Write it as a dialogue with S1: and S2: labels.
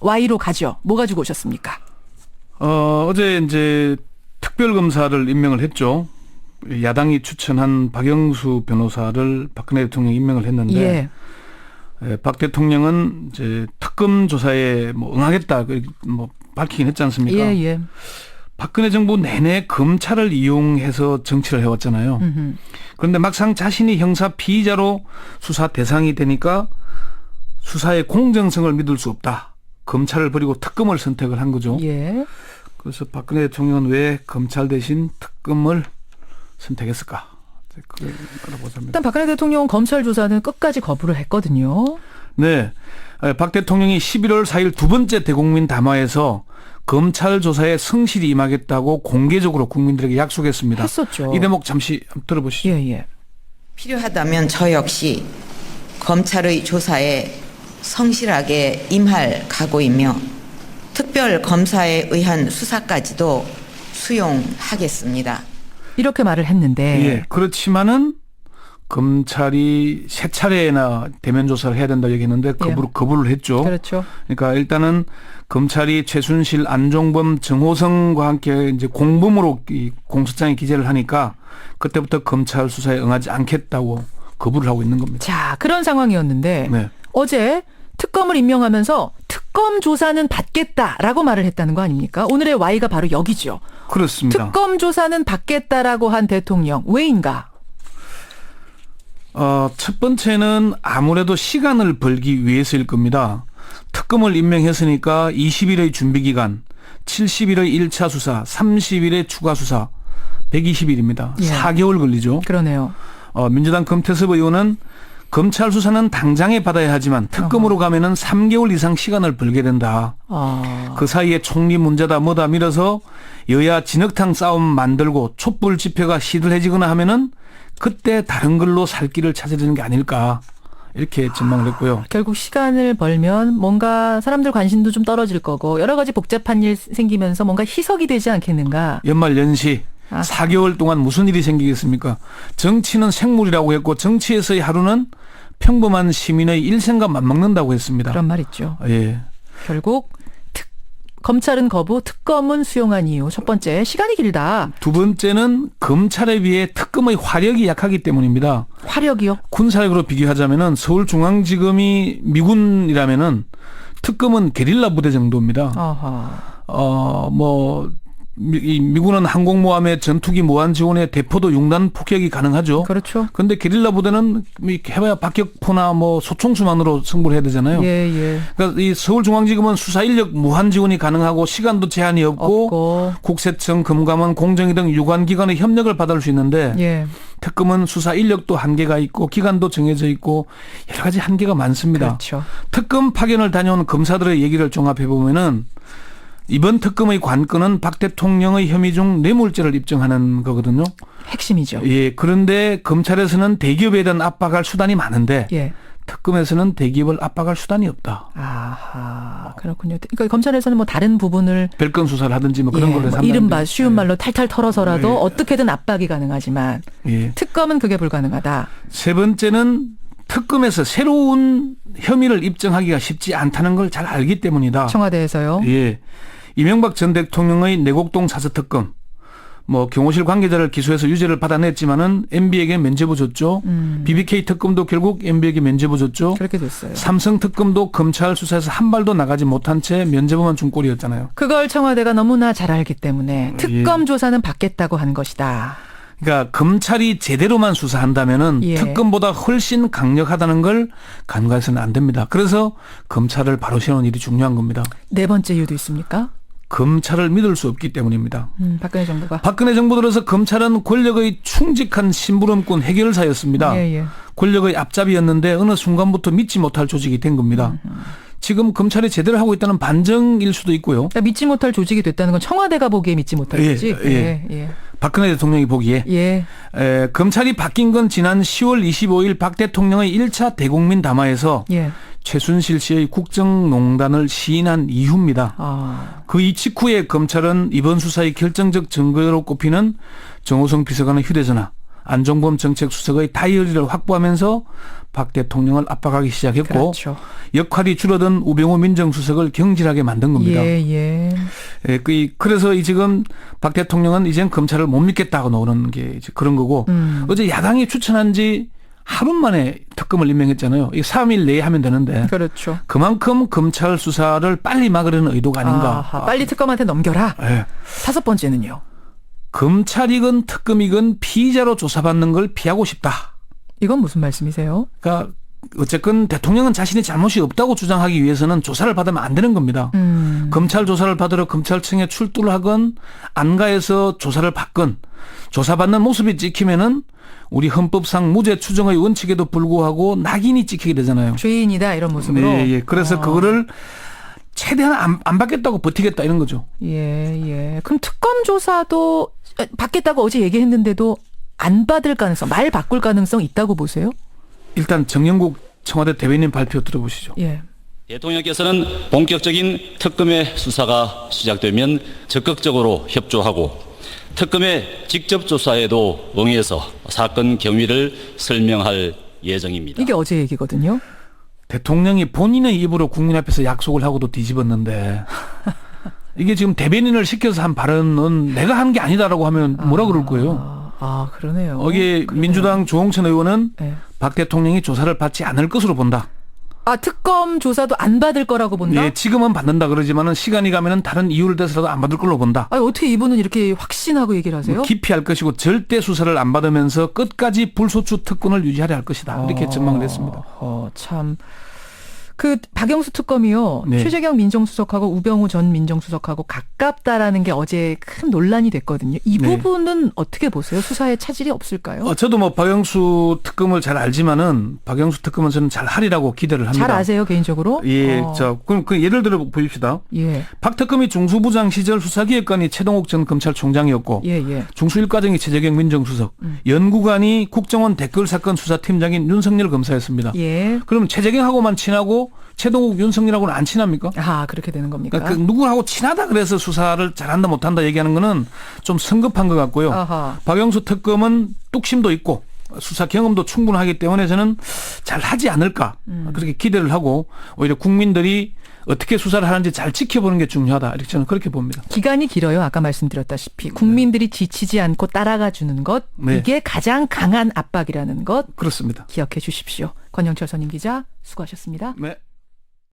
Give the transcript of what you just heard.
S1: Y로 가죠. 뭐 가지고 오셨습니까?
S2: 어제 이제 특별검사를 임명을 했죠. 야당이 추천한 박영수 변호사를 박근혜 대통령이 임명을 했는데 박 대통령은 이제 특검 조사에 뭐 응하겠다 뭐 밝히긴 했지 않습니까? 박근혜 정부 내내 검찰을 이용해서 정치를 해왔잖아요. 그런데 막상 자신이 형사 피의자로 수사 대상이 되니까 수사의 공정성을 믿을 수 없다. 검찰을 버리고 특검을 선택을 한 거죠. 그래서 박근혜 대통령은 왜 검찰 대신 특검을 선택했을까? 그걸 알아보자면.
S1: 일단 박근혜 대통령은 검찰 조사는 끝까지 거부를 했거든요.
S2: 네. 박 대통령이 11월 4일 두 번째 대국민 담화에서 검찰 조사에 성실히 임하겠다고 공개적으로 국민들에게 약속했습니다.
S1: 했었죠.
S2: 이 대목 잠시 들어보시죠.
S3: 필요하다면 저 역시 검찰의 조사에 성실하게 임할 각오이며 특별 검사에 의한 수사까지도 수용하겠습니다.
S1: 이렇게 말을 했는데.
S2: 그렇지만은 검찰이 세 차례나 대면 조사를 해야 된다고 얘기했는데 거부를 했죠.
S1: 그렇죠.
S2: 그러니까 일단은 검찰이 최순실, 안종범, 정호성과 함께 이제 공범으로 이 공소장에 기재를 하니까 그때부터 검찰 수사에 응하지 않겠다고 거부를 하고 있는 겁니다.
S1: 자, 그런 상황이었는데 어제 특검을 임명하면서 특검 조사는 받겠다라고 말을 했다는 거 아닙니까? 오늘의 Y가 바로 여기죠.
S2: 그렇습니다.
S1: 특검 조사는 받겠다라고 한 대통령 왜인가?
S2: 첫 번째는 아무래도 시간을 벌기 위해서일 겁니다. 특검을 임명했으니까 20일의 준비기간, 70일의 1차 수사, 30일의 추가 수사, 120일입니다. 4개월 걸리죠.
S1: 그러네요.
S2: 민주당 금태섭 의원은 검찰 수사는 당장에 받아야 하지만 특검으로 가면은 3개월 이상 시간을 벌게 된다. 그 사이에 총리 문제다 뭐다 밀어서 여야 진흙탕 싸움 만들고 촛불 집회가 시들해지거나 하면은 그때 다른 걸로 살 길을 찾아야 되는 게 아닐까 이렇게 전망을 했고요. 결국
S1: 시간을 벌면 뭔가 사람들 관심도 좀 떨어질 거고 여러 가지 복잡한 일 생기면서 뭔가 희석이 되지 않겠는가.
S2: 연말 연시 4개월 동안 무슨 일이 생기겠습니까? 정치는 생물이라고 했고 정치에서의 하루는 평범한 시민의 일생과 맞먹는다고 했습니다.
S1: 그런 말 있죠.
S2: 예.
S1: 결국 검찰은 거부, 특검은 수용한 이유. 첫 번째, 시간이 길다.
S2: 두 번째는 검찰에 비해 특검의 화력이 약하기 때문입니다.
S1: 화력이요?
S2: 군사력으로 비교하자면은 서울중앙지검이 미군이라면은 특검은 게릴라 부대 정도입니다. 이 미군은 항공모함의 전투기 무한 지원에 대포도 융단 폭격이 가능하죠.
S1: 그렇죠.
S2: 그런데 게릴라 부대는 해봐야 박격포나 뭐 소총수만으로 승부를 해야 되잖아요. 그러니까 이 서울중앙지검은 수사 인력 무한 지원이 가능하고 시간도 제한이 없고 국세청, 금감원, 공정위 등 유관기관의 협력을 받을 수 있는데 특검은 수사 인력도 한계가 있고 기간도 정해져 있고 여러 가지 한계가 많습니다.
S1: 그렇죠.
S2: 특검 파견을 다녀온 검사들의 얘기를 종합해 보면은 이번 특검의 관건은 박 대통령의 혐의 중 뇌물죄를 입증하는 거거든요.
S1: 핵심이죠.
S2: 그런데 검찰에서는 대기업에 대한 압박할 수단이 많은데 특검에서는 대기업을 압박할 수단이 없다.
S1: 그렇군요. 그러니까 검찰에서는 뭐 다른 부분을
S2: 별건 수사를 하든지 뭐 그런 걸로 해서
S1: 이른바 쉬운 말로 탈탈 털어서라도 어떻게든 압박이 가능하지만 특검은 그게 불가능하다.
S2: 세 번째는 특검에서 새로운 혐의를 입증하기가 쉽지 않다는 걸 잘 알기 때문이다.
S1: 청와대에서요?
S2: 이명박 전 대통령의 내곡동 사서특검, 뭐 경호실 관계자를 기소해서 유죄를 받아냈지만은 MB에게 면죄부 줬죠. BBK 특검도 결국 MB에게 면죄부 줬죠.
S1: 그렇게 됐어요.
S2: 삼성 특검도 검찰 수사에서 한 발도 나가지 못한 채 면죄부만 준 꼴이었잖아요.
S1: 그걸 청와대가 너무나 잘 알기 때문에 특검 조사는 받겠다고 한 것이다.
S2: 그러니까 검찰이 제대로만 수사한다면은 특검보다 훨씬 강력하다는 걸 간과해서는 안 됩니다. 그래서 검찰을 바로 세우는 일이 중요한 겁니다.
S1: 네 번째 이유도 있습니까?
S2: 검찰을 믿을 수 없기 때문입니다.
S1: 박근혜
S2: 정부 들어서 검찰은 권력의 충직한 심부름꾼 해결사였습니다. 권력의 앞잡이였는데 어느 순간부터 믿지 못할 조직이 된 겁니다. 지금 검찰이 제대로 하고 있다는 반증일 수도 있고요.
S1: 그러니까 믿지 못할 조직이 됐다는 건 청와대가 보기에 믿지 못할 조직?
S2: 박근혜 대통령이 보기에. 검찰이 바뀐 건 지난 10월 25일 박 대통령의 1차 대국민 담화에서 최순실 씨의 국정농단을 시인한 이후입니다. 그 이 직후에 검찰은 이번 수사의 결정적 증거로 꼽히는 정호성 비서관의 휴대전화, 안종범 정책수석의 다이어리를 확보하면서 박 대통령을 압박하기 시작했고
S1: 그렇죠.
S2: 역할이 줄어든 우병우 민정수석을 경질하게 만든 겁니다.
S1: 예.
S2: 그래서 지금 박 대통령은 이젠 검찰을 못 믿겠다고 나오는 게 이제 그런 거고 어제 야당이 추천한 지 하루 만에 특검을 임명했잖아요. 이 3일 내에 하면 되는데
S1: 그렇죠.
S2: 그만큼 검찰 수사를 빨리 막으려는 의도가 아닌가.
S1: 아하, 빨리 특검한테 넘겨라.
S2: 네.
S1: 5번째는요.
S2: 검찰이건 특검이건 피의자로 조사받는 걸 피하고 싶다.
S1: 이건 무슨 말씀이세요?
S2: 그러니까 어쨌건 대통령은 자신이 잘못이 없다고 주장하기 위해서는 조사를 받으면 안 되는 겁니다. 검찰 조사를 받으러 검찰청에 출두를 하건 안가에서 조사를 받건 조사받는 모습이 찍히면은 우리 헌법상 무죄 추정의 원칙에도 불구하고 낙인이 찍히게 되잖아요.
S1: 죄인이다 이런 모습으로.
S2: 네. 그래서 그거를 최대한 안 받겠다고 버티겠다 이런 거죠.
S1: 예. 그럼 특검 조사도 받겠다고 어제 얘기했는데도 안 받을 가능성, 말 바꿀 가능성 있다고 보세요?
S2: 일단 정영국 청와대 대변인 발표 들어보시죠.
S1: 예.
S4: 대통령께서는 본격적인 특검의 수사가 시작되면 적극적으로 협조하고 특검의 직접 조사에도 응해서 사건 경위를 설명할 예정입니다.
S1: 이게 어제 얘기거든요.
S2: 대통령이 본인의 입으로 국민 앞에서 약속을 하고도 뒤집었는데 이게 지금 대변인을 시켜서 한 발언은 내가 한 게 아니다라고 하면 뭐라 그럴 거예요.
S1: 그러네요.
S2: 여기 민주당 조홍천 의원은
S1: 네.
S2: 박 대통령이 조사를 받지 않을 것으로 본다.
S1: 특검 조사도 안 받을 거라고 본다?
S2: 예, 지금은 받는다 그러지만은 시간이 가면은 다른 이유를 대서라도 안 받을 걸로 본다.
S1: 어떻게 이분은 이렇게 확신하고 얘기를 하세요?
S2: 기피할 것이고 절대 수사를 안 받으면서 끝까지 불소추 특권을 유지하려 할 것이다. 이렇게 전망을 했습니다.
S1: 참. 박영수 특검이요.
S2: 네.
S1: 최재경 민정수석하고 우병우 전 민정수석하고 가깝다라는 게 어제 큰 논란이 됐거든요. 이
S2: 네.
S1: 부분은 어떻게 보세요? 수사에 차질이 없을까요?
S2: 저도 박영수 특검을 잘 알지만은 박영수 특검은 저는 잘 하리라고 기대를 합니다.
S1: 잘 아세요, 개인적으로?
S2: 예, 그럼 예를 들어 보십시다.
S1: 예.
S2: 박 특검이 중수부장 시절 수사기획관이 최동욱 전 검찰총장이었고
S1: 예.
S2: 중수일과장이 최재경 민정수석, 연구관이 국정원 댓글 사건 수사팀장인 윤석열 검사였습니다.
S1: 예.
S2: 그럼 최재경하고만 친하고 최동욱 윤석열하고는 안 친합니까?
S1: 그렇게 되는 겁니까?
S2: 그러니까 누구하고 친하다 그래서 수사를 잘한다 못한다 얘기하는 거는 좀 성급한 것 같고요.
S1: 아하.
S2: 박영수 특검은 뚝심도 있고 수사 경험도 충분하기 때문에 저는 잘 하지 않을까 그렇게 기대를 하고 오히려 국민들이 어떻게 수사를 하는지 잘 지켜보는 게 중요하다. 이렇게 저는 그렇게 봅니다.
S1: 기간이 길어요. 아까 말씀드렸다시피 국민들이 지치지 않고 따라가 주는 것
S2: 네.
S1: 이게 가장 강한 압박이라는 것
S2: 그렇습니다.
S1: 기억해 주십시오. 권영철 선임 기자 수고하셨습니다.
S2: 네.